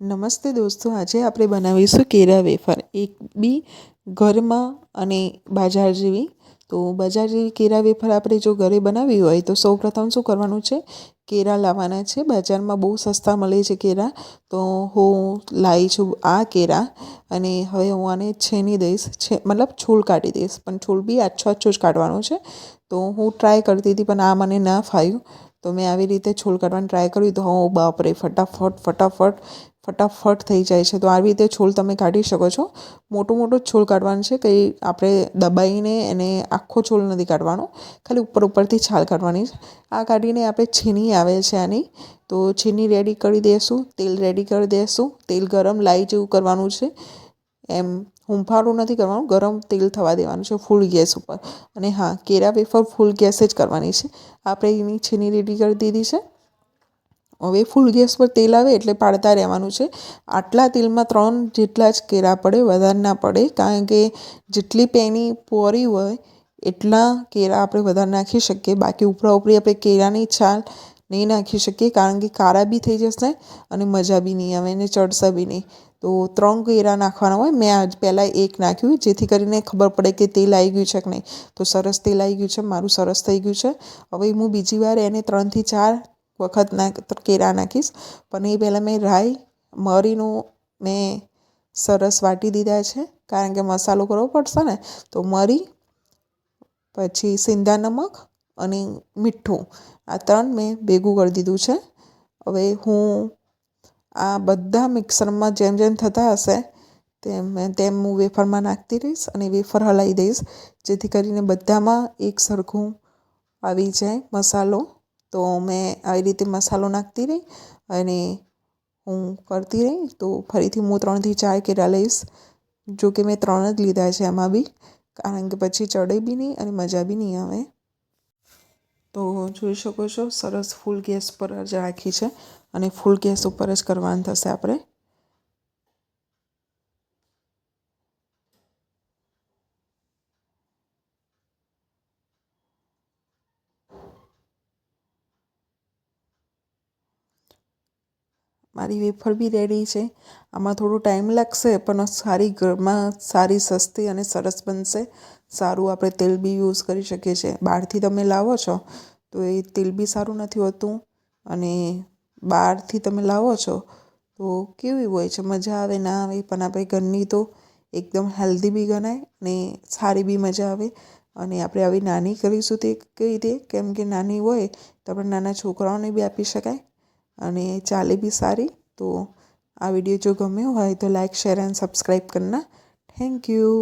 નમસ્તે દોસ્તો, આજે આપણે બનાવીશું કેળા વેફર. એક બી ઘરમાં અને બજાર જેવી. તો બજાર જેવી કેળા વેફર આપણે જો ઘરે બનાવવી હોય તો સૌપ્રથમ શું કરવાનું છે, કેળા લાવવાના છે. બજારમાં બહુ સસ્તા મળે છે કેળા. તો હું લાવી છું આ કેળા, અને હવે હું આને છીણી દઈશ, મતલબ છોલ કાઢી દઈશ, પણ છોલ બી આછો આછો જ કાઢવાનો છે. તો હું ટ્રાય કરતી હતી પણ આ મને ના ફાવ્યું, તો મેં આવી રીતે છોલ કાઢવાની ટ્રાય કર્યું તો બાપરે, ફટાફટ થઈ જાય છે. તો આવી રીતે છોલ તમે કાઢી શકો છો. મોટું મોટું જ છોલ કાઢવાનું છે, કંઈ આપણે દબાઈને એને આખો છોલ નથી કાઢવાનો, ખાલી ઉપરથી છાલ કાઢવાની છે. આ કાઢીને આપણે છીણી આવે છે આની, તો છીણી રેડી કરી દઈશું. તેલ રેડી કરી દઈશું. તેલ ગરમ લાઈ જેવું કરવાનું છે, એમ હૂંફાળું નથી કરવાનું, ગરમ તેલ થવા દેવાનું છે ફૂલ ગેસ ઉપર. અને હા, કેળા વેફર ફૂલ ગેસે જ કરવાની છે. આપણે એની છીણી રેડી કરી દીધી છે. હવે ફૂલ ગેસ પર તેલ આવે એટલે પાડતા રહેવાનું છે. આટલા તેલમાં 3 જેટલા જ કેળા પડે, વધારે ના પડે, કારણ કે જેટલી પેની પહોળી હોય એટલા કેળા આપણે વધારે નાખી શકીએ. બાકી ઉપરા ઉપરી આપણે કેળાની છાલ નહીં નાખી શકીએ, કારણ કે કાળા બી થઈ જશે અને મજા બી નહીં આવે અને ચડશે બી નહીં. તો 3 કેળા નાખવાના હોય. મેં આજ પહેલાં 1 નાખ્યું, જેથી કરીને ખબર પડે કે તેલ આવી ગયું છે કે નહીં. તો સરસ તેલ આવી ગયું છે, મારું સરસ થઈ ગયું છે. હવે હું બીજી વાર એને 3 થી 4 વખત કેળા નાખીશ. પણ એ પહેલાં મેં રાઈ મરીનું મેં સરસ વાટી દીધા છે, કારણ કે મસાલો કરવો પડશે ને. તો મરી, પછી સિંધા નમક અને મીઠું, આ 3 મેં ભેગું કરી દીધું છે. હવે હું આ બધા મિક્સરમાં જેમ જેમ થતા હશે તેમ હું વેફરમાં નાખતી રહીશ અને વેફર હલાવી દઈશ, જેથી કરીને બધામાં એક સરખું આવી જાય મસાલો. તો મેં આવી રીતે મસાલો નાખતી રહી અને હું કરતી રહી. તો ફરીથી હું 3 થી 4 કેળા લઈશ. જો કે મેં 3 જ લીધા છે એમાં બી, કારણ કે પછી ચડે બી નહીં અને મજા બી નહીં આવે. તો જોઈ શકો છો, સરસ ફૂલ ગેસ પર જ રાખી છે અને ફૂલ ગેસ ઉપર જ કરવાનું થશે આપણે. મારી વેફર બી રેડી છે. આમાં થોડો ટાઈમ લાગશે, પણ સારી ઘરમાં સારી, સસ્તી અને સરસ બનશે. સારું આપણે તેલ બી યુઝ કરી શકીએ છીએ. બહારથી તમે લાવો છો તો એ તેલ બી સારું નથી હોતું, અને બહારથી તમે લાવો છો તો કેવી હોય છે, મજા આવે ના આવે. પણ આપણે ઘરની તો એકદમ હેલ્ધી બી ગણાય અને સારી બી મજા આવે. અને આપણે આવી નાની કરીશું તે કઈ રીતે, કેમ કે નાની હોય તો આપણે નાના છોકરાઓને બી આપી શકાય અને ચાલે બી સારી. તો આ વિડીયો જો ગમ્યો હોય તો લાઈક, શેર એન્ડ સબસ્ક્રાઈબ કરના. Thank you.